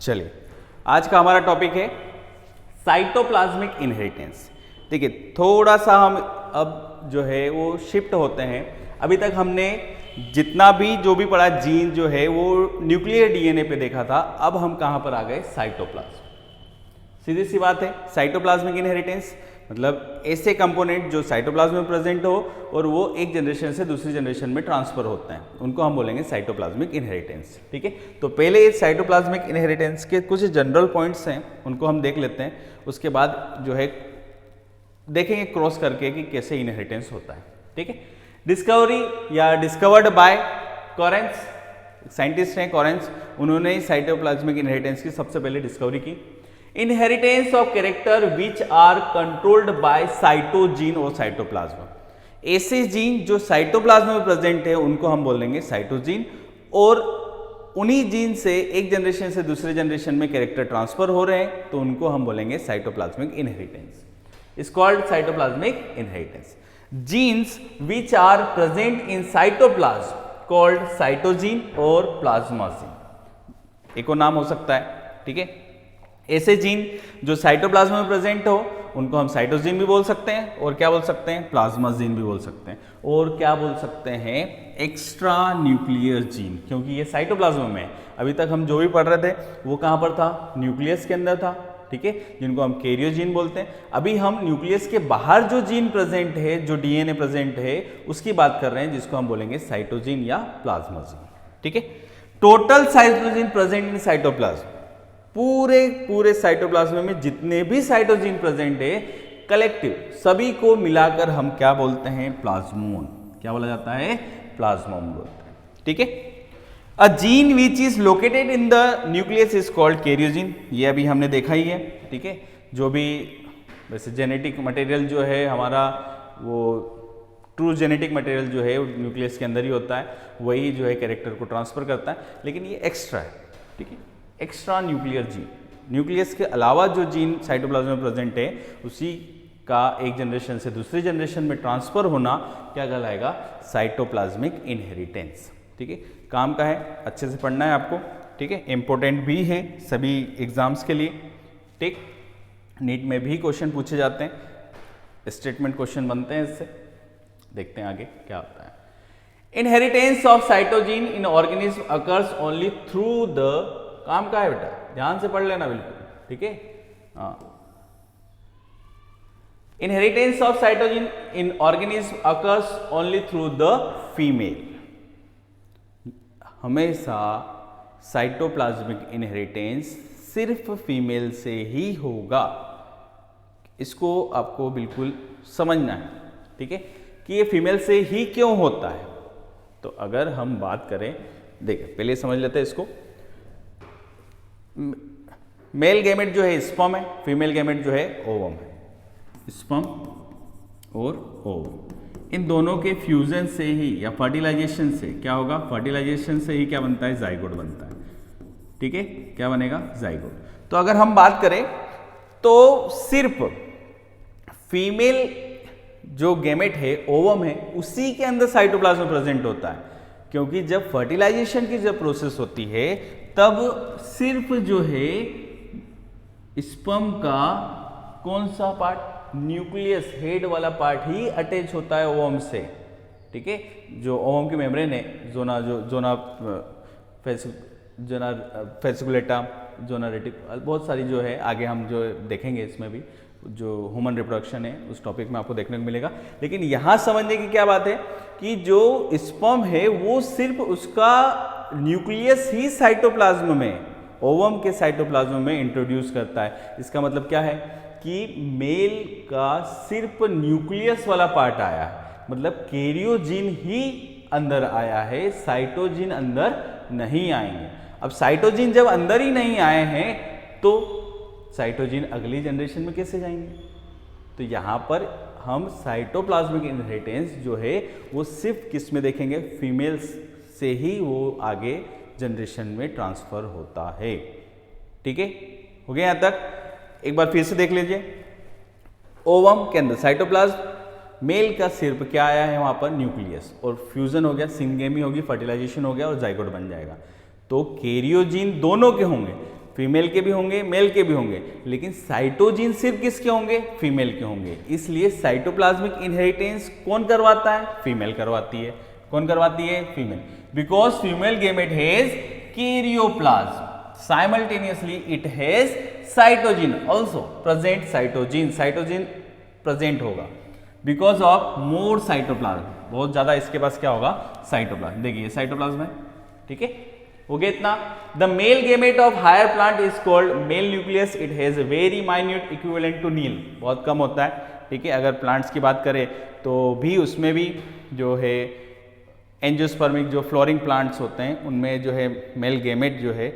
चलिए, आज का हमारा टॉपिक है साइटोप्लाज्मिक इनहेरिटेंस। ठीक है, थोड़ा सा हम अब जो है वो शिफ्ट होते हैं। अभी तक हमने जितना भी जो भी पढ़ा जीन जो है वो न्यूक्लियर डीएनए पे देखा था। अब हम कहाँ पर आ गए? साइटोप्लाज्म। सीधी सी बात है, साइटोप्लाज्मिक इनहेरिटेंस मतलब ऐसे कंपोनेंट जो साइटोप्लाज्म में प्रेजेंट हो और वो एक जनरेशन से दूसरी जनरेशन में ट्रांसफर होते हैं, उनको हम बोलेंगे साइटोप्लाज्मिक इनहेरिटेंस। ठीक है, तो पहले साइटोप्लाज्मिक इनहेरिटेंस के कुछ जनरल पॉइंट्स हैं, उनको हम देख लेते हैं। उसके बाद जो है देखेंगे क्रॉस करके कि कैसे इनहेरिटेंस होता है। ठीक है, डिस्कवरी या डिस्कवर्ड बाय कॉरेंस, साइंटिस्ट हैं कॉरेंस, उन्होंने साइटोप्लाज्मिक इनहेरिटेंस की सबसे पहले डिस्कवरी की। Inheritance of character which are controlled by cytogene और साइटोप्लाज्म, ऐसे जीन जो साइटोप्लाज्म में प्रेजेंट है उनको हम बोलेंगे साइटोजीन, और उन्हीं जीन से एक जनरेशन से दूसरे जनरेशन में कैरेक्टर ट्रांसफर हो रहे हैं तो उनको हम बोलेंगे cytoplasmic inheritance. Is called cytoplasmic inheritance. Genes which are present in cytoplasm called cytogene और प्लाज्माजीन, एक और नाम हो सकता है। ठीक है, ऐसे जीन जो साइटोप्लाज्म में प्रेजेंट हो उनको हम साइटोजीन भी बोल सकते हैं, और क्या बोल सकते हैं? प्लाज्माजीन भी बोल सकते हैं, और क्या बोल सकते हैं? एक्स्ट्रा न्यूक्लियर जीन, क्योंकि ये साइटोप्लाज्म में है। अभी तक हम जो भी पढ़ रहे थे वो कहाँ पर था? न्यूक्लियस के अंदर था। ठीक है, जिनको हम कैरियोजीन बोलते हैं। अभी हम न्यूक्लियस के बाहर जो जीन प्रेजेंट है, जो डीएनए प्रेजेंट है, उसकी बात कर रहे हैं, जिसको हम बोलेंगे साइटोजीन या प्लाज्माजीन। ठीक है, टोटल साइटोजीन प्रेजेंट इन साइटोप्लाज्म, पूरे साइटोप्लाज्म में जितने भी साइटोजीन प्रेजेंट है कलेक्टिव सभी को मिलाकर हम क्या बोलते हैं? प्लाज्मोन। क्या बोला जाता है? प्लाज्मोन बोलते हैं। ठीक है, a gene which is located in the nucleus is called karyogene, ये अभी हमने देखा ही है। ठीक है, जो भी वैसे जेनेटिक मटेरियल जो है हमारा, वो ट्रू जेनेटिक मटेरियल जो है न्यूक्लियस के अंदर ही होता है, वही जो है कैरेक्टर को ट्रांसफर करता है, लेकिन ये एक्स्ट्रा है। ठीक है, एक्स्ट्रा न्यूक्लियर जीन, न्यूक्लियस के अलावा जो जीन साइटोप्लाज्म में प्रेजेंट है उसी का एक जनरेशन से दूसरी जनरेशन में ट्रांसफर होना क्या कहलाएगा? Cytoplasmic inheritance. ठीक है, काम का है, अच्छे से पढ़ना है आपको। ठीक है, इंपॉर्टेंट भी है सभी एग्जाम्स के लिए। ठीक, नीट में भी क्वेश्चन पूछे जाते हैं, स्टेटमेंट क्वेश्चन बनते हैं इससे। देखते हैं आगे क्या होता है। Inheritance of cytogene in organism occurs only through the, काम का है बेटा, ध्यान से पढ़ लेना बिल्कुल। ठीक है, हाँ, inheritance of cytogene in organism occurs only through the female. हमेशा साइटोप्लाज्मिक इनहेरिटेंस सिर्फ फीमेल से ही होगा, इसको आपको बिल्कुल समझना है। ठीक है, कि ये फीमेल से ही क्यों होता है। तो अगर हम बात करें, देखिए पहले समझ लेते हैं इसको। मेल गैमेट जो है स्पर्म है, फीमेल गैमेट जो है ओवम है। स्पर्म और ओवम, इन दोनों के फ्यूजन से ही या फर्टिलाइजेशन से क्या होगा? फर्टिलाइजेशन से ही क्या बनता है? जाइगोट बनता है। ठीक है, क्या बनेगा? जाइगोट। तो अगर हम बात करें तो सिर्फ फीमेल जो गैमेट है, ओवम है, उसी के अंदर साइटोप्लाज्म प्रेजेंट होता है, क्योंकि जब फर्टिलाइजेशन की जब प्रोसेस होती है तब सिर्फ जो है स्पर्म का कौन सा पार्ट? न्यूक्लियस, हेड वाला पार्ट ही अटैच होता है ओवम से। ठीक है, जो ओवम की मेम्ब्रेन है, जोना फेसिकुलेटा, जोना रेटिक, बहुत सारी जो है, आगे हम जो देखेंगे इसमें भी जो ह्यूमन रिप्रोडक्शन है उस टॉपिक में आपको देखने को मिलेगा। लेकिन यहाँ समझने की क्या बात है कि जो स्पर्म है वो सिर्फ उसका न्यूक्लियस ही साइटोप्लाज्म में, ओवम के साइटोप्लाज्म में इंट्रोड्यूस करता है। इसका मतलब क्या है कि मेल का सिर्फ न्यूक्लियस वाला पार्ट आया है, मतलब कैरियोजीन ही अंदर आया है, साइटोजीन अंदर नहीं आएंगे। अब साइटोजीन जब अंदर ही नहीं आए हैं तो साइटोजीन अगली जनरेशन में कैसे जाएंगे? तो यहाँ पर हम साइटोप्लाज्मिक इनहेरिटेंस जो है वो सिर्फ किस में देखेंगे? फीमेल्स से ही वो आगे जनरेशन में ट्रांसफर होता है। ठीक है, हो गया यहाँ तक? एक बार फिर से देख लीजिए। ओवम के अंदर साइटोप्लाज्म, मेल का सिर्फ क्या आया है वहां पर? न्यूक्लियस, और फ्यूजन हो गया, सिंगेमी होगी, फर्टिलाइजेशन हो गया और जाइगोट बन जाएगा। तो कैरियोजीन दोनों के होंगे, फीमेल के भी होंगे, मेल के भी होंगे, लेकिन साइटोजिन सिर्फ किसके होंगे? फीमेल के होंगे। इसलिए साइटोप्लाज्मिक इनहेरिटेंस कौन करवाता है? फीमेल करवाती है। कौन करवाती है? Female. Because female gamete has karyoplasm, simultaneously it has cytogene also present. Cytogene present होगा बिकॉज ऑफ मोर साइटोप्लाज्म, बहुत ज्यादा इसके पास क्या होगा? साइटोप्लाज्म। देखिए साइटोप्लाज्म है, ठीक है, हो गया इतना। The male gamete of higher plant is called male nucleus, it has a very minute equivalent to nil, बहुत कम होता है, ठीक है। अगर प्लांट्स की बात करें तो भी उसमें भी जो है एंजियोस्पर्मिक जो फ्लोरिंग प्लांट्स होते हैं उनमें जो है मेल गेमेट जो है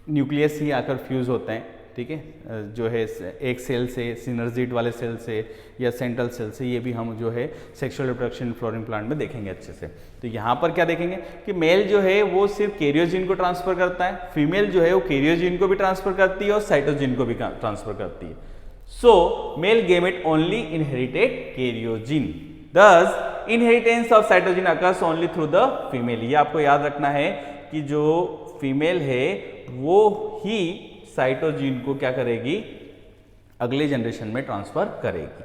न्यूक्लियस ही आकर फ्यूज होते हैं, ठीक है, जो है एक सेल से, सिनर्जिड वाले सेल से या सेंट्रल सेल से। ये भी हम जो है सेक्सुअल रिप्रोडक्शन फ्लोरिंग प्लांट में देखेंगे अच्छे से। तो यहाँ पर क्या देखेंगे कि मेल जो है वो सिर्फ कैरियोजिन को ट्रांसफर करता है, फीमेल जो है वो कैरियोजिन को भी ट्रांसफर करती है और साइटोजिन को भी ट्रांसफर करती है। So male gamete only inherited karyogene, thus inheritance of cytogene occurs only through the female. ये आपको याद रखना है कि जो फीमेल है वो ही साइटोजिन को क्या करेगी? अगले जनरेशन में ट्रांसफर करेगी।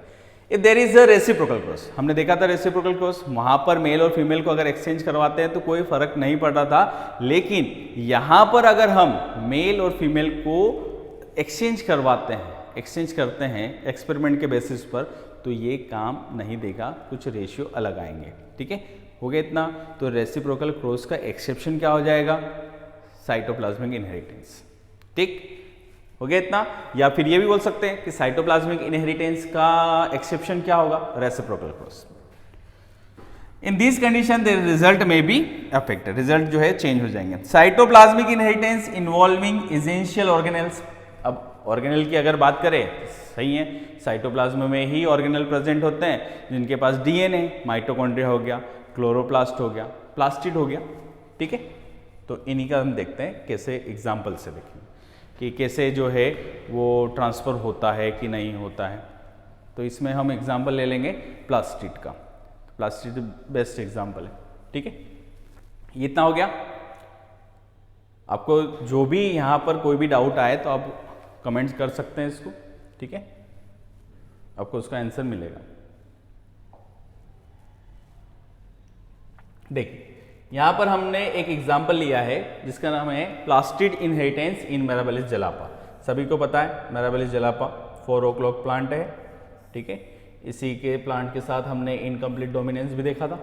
If there is a reciprocal cross, हमने देखा था रेसिप्रोकल क्रॉस, वहां पर मेल और फीमेल को अगर एक्सचेंज करवाते हैं तो कोई फर्क नहीं पड़ रहा था, लेकिन यहां पर अगर हम मेल और फीमेल को एक्सचेंज करवाते हैं, एक्सचेंज करते हैं एक्सपेरिमेंट के बेसिस पर, तो ये काम नहीं देगा, कुछ रेशियो अलग आएंगे, ठीक है। हो गया इतना। तो रेसिप्रोकल क्रॉस का एक्सेप्शन क्या हो जाएगा? साइटोप्लाज्मिक इनहेरिटेंस, ठीक, हो गया इतना। या फिर ये भी बोल सकते हैं कि साइटोप्लाज्मिक इनहेरिटेंस का एक्सेप्शन क्या होगा? Reciprocal cross. In this condition there result में बी अफेक्टेड, रिजल्ट जो है चेंज हो जाएंगे। Cytoplasmic inheritance involving essential organelles, अब ऑर्गेनेल की अगर बात करें सही है, साइटोप्लाज्म में ही ऑर्गेनेल प्रेजेंट होते हैं जिनके पास डीएनए, माइटोकॉन्ड्रिया हो गया, क्लोरोप्लास्ट हो गया, प्लास्टिड हो गया, ठीक है। तो इन्हीं का हम देखते हैं कैसे एग्जाम्पल से देखेंगे कि कैसे जो है वो ट्रांसफ़र होता है कि नहीं होता है। तो इसमें हम एग्जाम्पल ले लेंगे प्लास्टिड का, प्लास्टिड बेस्ट एग्जाम्पल है, ठीक है। ये इतना हो गया। आपको जो भी यहाँ पर कोई भी डाउट आए तो आप कमेंट्स कर सकते हैं इसको, ठीक है, आपको उसका आंसर मिलेगा। देखिए यहां पर हमने एक एग्जाम्पल लिया है जिसका नाम है प्लास्टिड इनहेरिटेंस इन मिराबिलिस जलापा। सभी को पता है मिराबिलिस जलापा 4 o'clock प्लांट है, ठीक है। इसी के प्लांट के साथ हमने इनकम्प्लीट डोमिनेंस भी देखा था।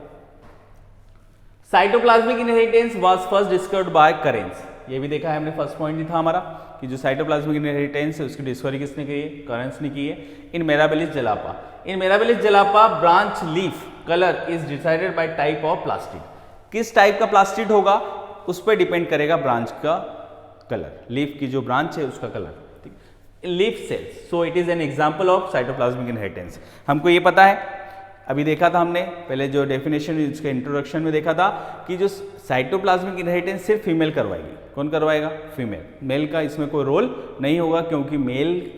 Cytoplasmic inheritance was first discovered by Correns, ये भी देखा है हमने, फर्स्ट पॉइंट ही था हमारा कि जो साइटोप्लाज्मिक इनहेरिटेंस है उसकी डिस्कवरी किसने की है? करेंस ने की है। In Mirabilis jalapa, in Mirabilis jalapa branch leaf colour is decided by type of plastid. किस टाइप का प्लास्टिड होगा उस पर डिपेंड करेगा ब्रांच का कलर, लीफ की जो ब्रांच है उसका कलर, ठीक, leaf cells. So it is an example of cytoplasmic inheritance. हमको ये पता है, अभी देखा था हमने पहले जो डेफिनेशन इसके इंट्रोडक्शन में देखा था कि जो साइटोप्लाज्मिक इनहेरिटेंस सिर्फ फीमेल करवाएगी। कौन करवाएगा? फीमेल। मेल का इसमें कोई रोल नहीं होगा क्योंकि मेल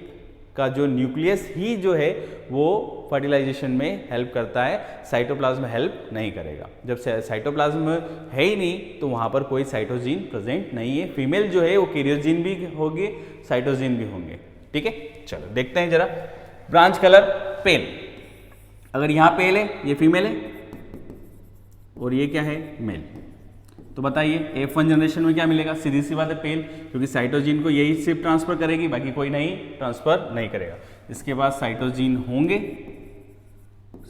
का जो न्यूक्लियस ही जो है वो फर्टिलाइजेशन में हेल्प करता है, साइटोप्लाज्म हेल्प नहीं करेगा। जब साइटोप्लाज्म है ही नहीं तो वहाँ पर कोई साइटोजिन प्रेजेंट नहीं है। फीमेल जो है वो कैरियोजिन भी होगी, साइटोजिन भी होंगे, ठीक है। चलो देखते हैं जरा। ब्रांच कलर पेल, अगर यहाँ पेल है ये फीमेल है और ये क्या है? मेल। तो बताइए F1 जनरेशन में क्या मिलेगा? सीधी सी बात है पेल, क्योंकि साइटोजिन को यही सिर्फ ट्रांसफर करेगी, बाकी कोई नहीं ट्रांसफर नहीं करेगा। इसके बाद साइटोजिन होंगे,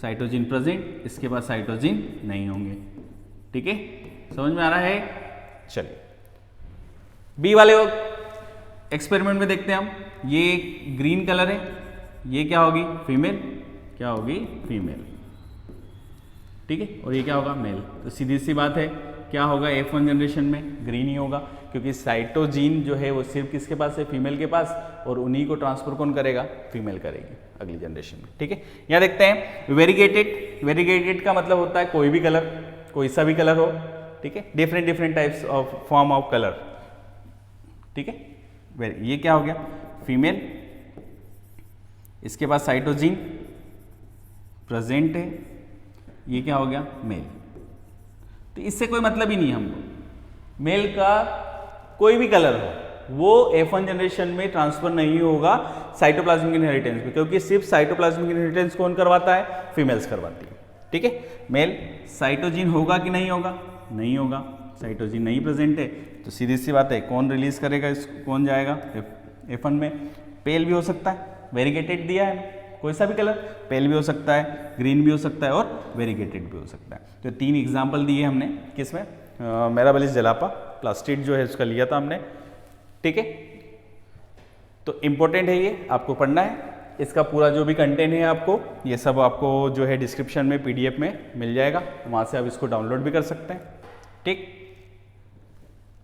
साइटोजिन प्रेजेंट, इसके बाद साइटोजिन नहीं होंगे, ठीक है, समझ में आ रहा है? चलिए बी वाले एक्सपेरिमेंट में देखते हैं हम। ये ग्रीन कलर है, ये क्या होगी? फीमेल, क्या होगी? फीमेल, ठीक है, और ये क्या होगा? मेल। तो सीधी सी बात है क्या होगा? F1 जनरेशन में ग्रीन ही होगा क्योंकि साइटोजिन जो है वो सिर्फ किसके पास है? फीमेल के पास, और उन्हीं को ट्रांसफर कौन करेगा? फीमेल करेगी अगली जनरेशन में, ठीक है। यहाँ देखते हैं वेरीगेटेड। वेरीगेटेड का मतलब होता है कोई भी कलर, कोई सा भी कलर हो, ठीक है, different different types of form of colour, ठीक है। ये क्या हो गया? फीमेल, इसके बाद साइटोजिन प्रेजेंट है, ये क्या हो गया? मेल। तो इससे कोई मतलब ही नहीं है हमको, मेल का कोई भी कलर हो वो F1 जनरेशन में ट्रांसफर नहीं होगा साइटोप्लाज्मिक इनहेरिटेंस में, क्योंकि सिर्फ साइटोप्लाज्मिक इनहेरिटेंस कौन करवाता है? फीमेल्स करवाती है। ठीक है, मेल साइटोजिन होगा कि नहीं होगा? नहीं होगा, साइटोजिन नहीं प्रेजेंट है, तो सीधी सी बात है कौन रिलीज करेगा इसको, कौन जाएगा F1 में? पेल भी हो सकता है, वेरीगेटेड दिया है कोई सा भी कलर, पेल भी हो सकता है, ग्रीन भी हो सकता है और वेरीगेटेड भी हो सकता है। तो 3 एग्जाम्पल दिए हमने किसमें? मिराबिलिस जलापा, प्लास्टिड जो है उसका लिया था हमने। ठीक है, तो इम्पोर्टेंट है ये, आपको पढ़ना है। इसका पूरा जो भी कंटेंट है आपको, ये सब आपको जो है डिस्क्रिप्शन में PDF में मिल जाएगा, वहाँ से आप इसको डाउनलोड भी कर सकते हैं। ठीक।